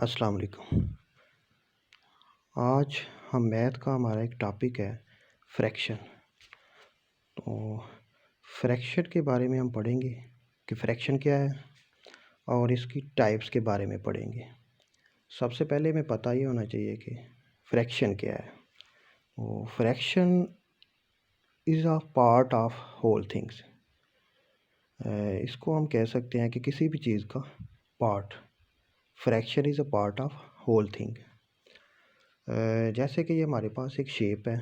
अस्सलाम वालेकुम। आज हम मैथ का हमारा एक टॉपिक है फ्रैक्शन। तो फ्रैक्शन के बारे में हम पढ़ेंगे कि फ्रैक्शन क्या है और इसकी टाइप्स के बारे में पढ़ेंगे। सबसे पहले हमें पता ये होना चाहिए कि फ्रैक्शन क्या है। वो fraction is a part of whole things. इसको हम कह सकते हैं कि किसी भी चीज़ का part. Fraction is a part of whole thing. जैसे कि ये हमारे पास एक शेप है,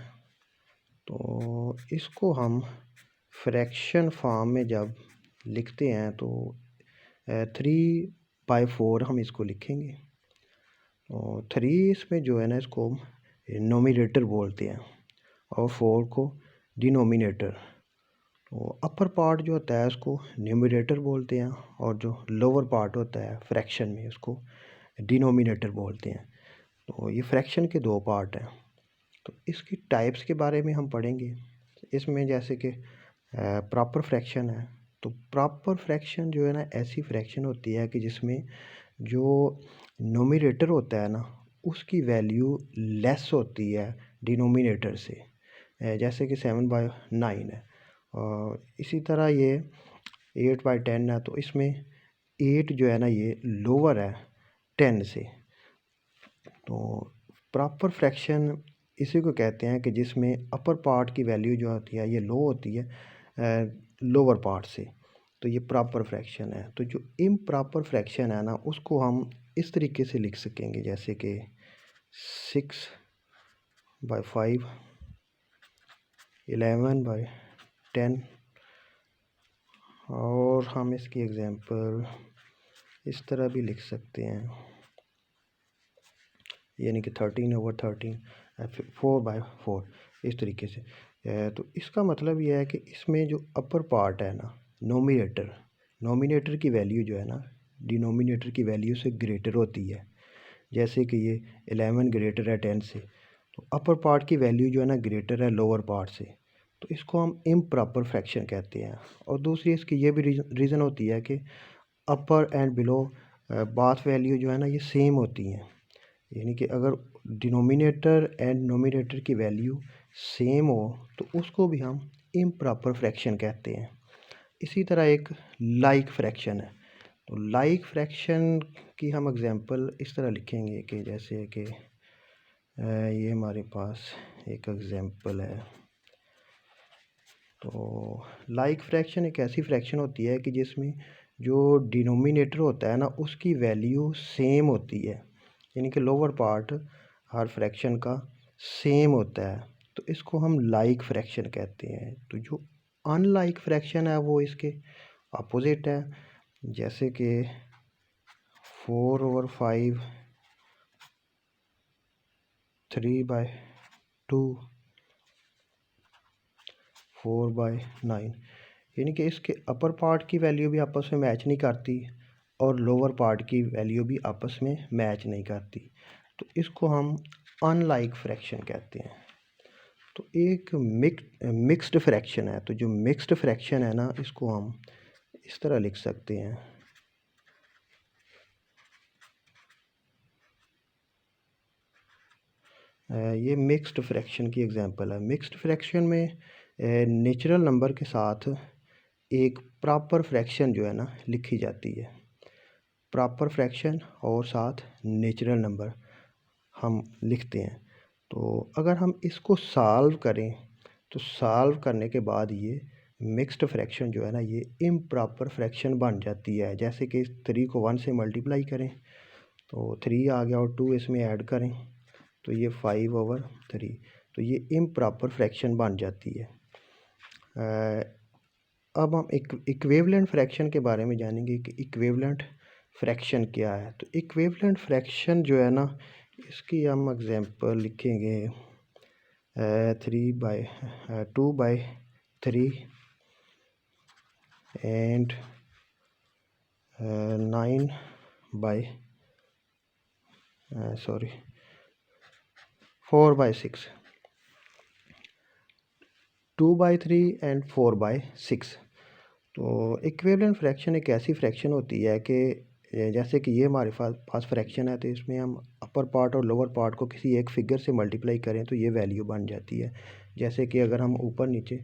तो इसको हम फ्रैक्शन फॉर्म में जब लिखते हैं तो 3/4 हम इसको लिखेंगे। तो 3 इसमें जो है ना, इसको नोमिनेटर बोलते हैं और 4 को डिनोमिनेटर। तो अपर पार्ट जो होता है उसको न्यूमरेटर बोलते हैं और जो लोअर पार्ट होता है फ्रैक्शन में उसको डिनोमिनेटर बोलते हैं। तो ये फ्रैक्शन के दो पार्ट हैं। तो इसकी टाइप्स के बारे में हम पढ़ेंगे। इसमें जैसे कि प्रॉपर फ्रैक्शन है। तो प्रॉपर फ्रैक्शन जो है ना, ऐसी फ्रैक्शन होती है कि जिसमें जो नोमिनेटर होता है ना, उसकी वैल्यू लेस होती है डिनोमिनेटर से। जैसे कि 7/9 है और इसी तरह ये 8/10 है। तो इसमें 8 जो है ना, ये लोअर है 10 से। तो प्रॉपर फ्रैक्शन इसी को कहते हैं कि जिसमें अपर पार्ट की वैल्यू जो होती है ये लो होती है लोअर पार्ट से। तो ये प्रॉपर फ्रैक्शन है। तो जो इम्प्रॉपर फ्रैक्शन है ना, उसको हम इस तरीके से लिख सकेंगे जैसे कि 6/5, 11/10। और हम इसकी एग्जांपल इस तरह भी लिख सकते हैं, यानी कि 13/13, 4/4, इस तरीके से। तो इसका मतलब यह है कि इसमें जो अपर पार्ट है ना, नोमिनेटर की वैल्यू जो है ना, डिनोमिनेटर की वैल्यू से ग्रेटर होती है। जैसे कि ये 11 ग्रेटर है 10 से, तो अपर पार्ट की वैल्यू जो है ना ग्रेटर है लोअर पार्ट से। तो इसको हम इम्प्रॉपर फ्रैक्शन कहते हैं। और दूसरी इसकी ये भी रीज़न होती है कि अपर एंड बिलो बाथ वैल्यू जो है ना, ये सेम होती हैं। यानी कि अगर डिनोमिनेटर एंड नोमिनेटर की वैल्यू सेम हो तो उसको भी हम इम्प्रॉपर फ्रैक्शन कहते हैं। इसी तरह एक लाइक फ्रैक्शन है। तो लाइक फ्रैक्शन की हम एग्जांपल इस तरह लिखेंगे कि जैसे कि ये हमारे पास एक एग्जांपल है। तो लाइक फ्रैक्शन एक ऐसी फ्रैक्शन होती है कि जिसमें जो डिनोमिनेटर होता है ना, उसकी वैल्यू सेम होती है। यानी कि लोअर पार्ट हर फ्रैक्शन का सेम होता है। तो इसको हम लाइक फ्रैक्शन कहते हैं। तो जो अनलाइक फ्रैक्शन है वो इसके अपोजिट है। जैसे कि 4/5, 3/2, 4/9। यानी कि इसके अपर पार्ट की वैल्यू भी आपस में मैच नहीं करती और लोअर पार्ट की वैल्यू भी आपस में मैच नहीं करती। तो इसको हम अनलाइक फ्रैक्शन कहते हैं। तो एक मिक्स्ड फ्रैक्शन है। तो जो मिक्स्ड फ्रैक्शन है ना, इसको हम इस तरह लिख सकते हैं। ये मिक्स्ड फ्रैक्शन की एग्जांपल है। मिक्स्ड फ्रैक्शन में नेचुरल नंबर के साथ एक प्रॉपर फ्रैक्शन जो है ना लिखी जाती है। प्रॉपर फ्रैक्शन और साथ नेचुरल नंबर हम लिखते हैं। तो अगर हम इसको सॉल्व करें तो सॉल्व करने के बाद ये मिक्स्ड फ्रैक्शन जो है ना, ये इम्प्रॉपर फ्रैक्शन बन जाती है। जैसे कि 3 को 1 से मल्टीप्लाई करें तो 3 आ गया और 2 इसमें ऐड करें तो ये 5/3। तो ये इम्प्रॉपर फ्रैक्शन बन जाती है। अब हम इक्विवेलेंट फ्रैक्शन के बारे में जानेंगे कि इक्विवेलेंट फ्रैक्शन क्या है। तो इक्विवेलेंट फ्रैक्शन जो है ना, इसकी हम एग्जांपल लिखेंगे 2/3 एंड 4/6। 2/3 एंड 4/6। तो इक्विवेलेंट फ्रैक्शन एक ऐसी फ्रैक्शन होती है कि जैसे कि ये हमारे पास फ्रैक्शन है, तो इसमें हम अपर पार्ट और लोअर पार्ट को किसी एक फिगर से मल्टीप्लाई करें तो ये वैल्यू बन जाती है। जैसे कि अगर हम ऊपर नीचे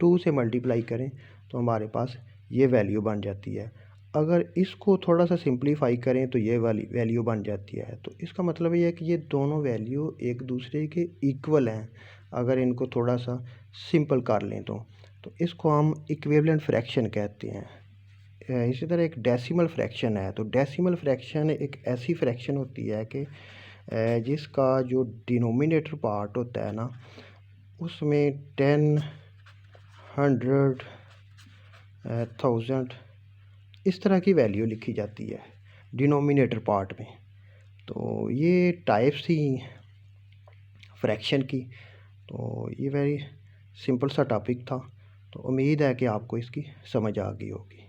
2 से मल्टीप्लाई करें तो हमारे पास ये वैल्यू बन जाती है। अगर इसको थोड़ा सा सिंप्लीफाई करें तो ये वाली वैल्यू बन जाती है। तो इसका मतलब ये है कि ये दोनों वैल्यू एक दूसरे के इक्वल हैं, अगर इनको थोड़ा सा सिंपल कर लें तो इसको हम इक्विवेलेंट फ्रैक्शन कहते हैं। इसी तरह एक डेसिमल फ्रैक्शन है। तो डेसिमल फ्रैक्शन एक ऐसी फ्रैक्शन होती है कि जिसका जो डिनोमिनेटर पार्ट होता है ना, उसमें 10, 100, 1000 इस तरह की वैल्यू लिखी जाती है डिनोमिनेटर पार्ट में। तो ये टाइप्स थी फ्रैक्शन की। तो ये वेरी सिंपल सा टॉपिक था। तो उम्मीद है कि आपको इसकी समझ आ गई होगी।